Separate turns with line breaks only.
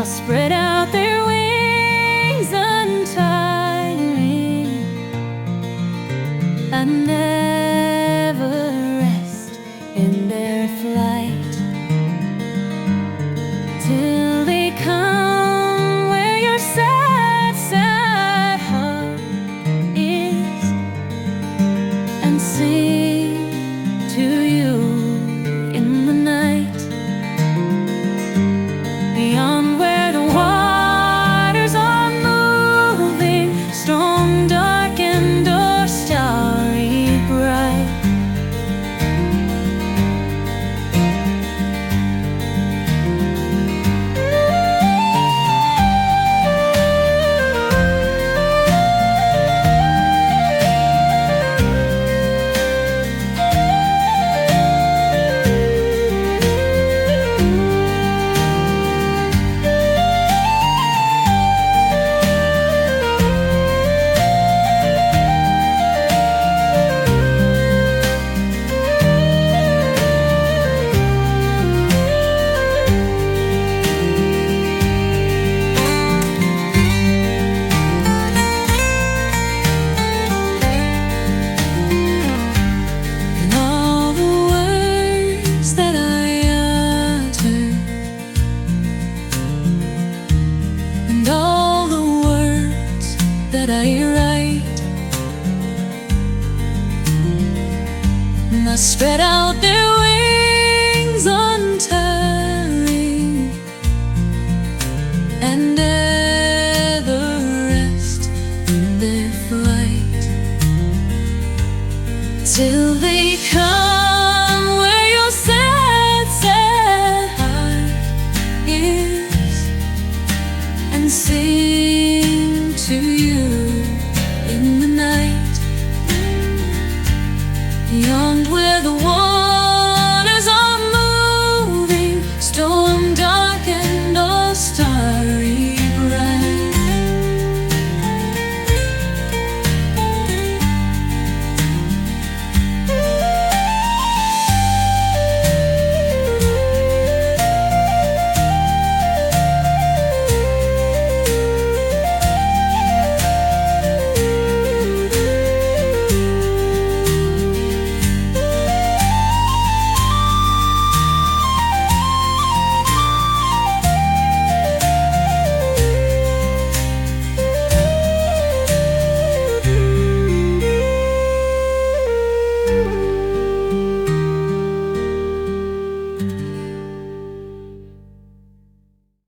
they'll spread out their wings untiring and never rest in their flight till they come where your sad, sad heart is and sing to you in the night. Beyond where the waters are moving, storm darkened or starry bright. That I write, and I spread out their wings untiring and never rest in their flight till they come where your sad, sad heart is and sing to you in the night, beyond where the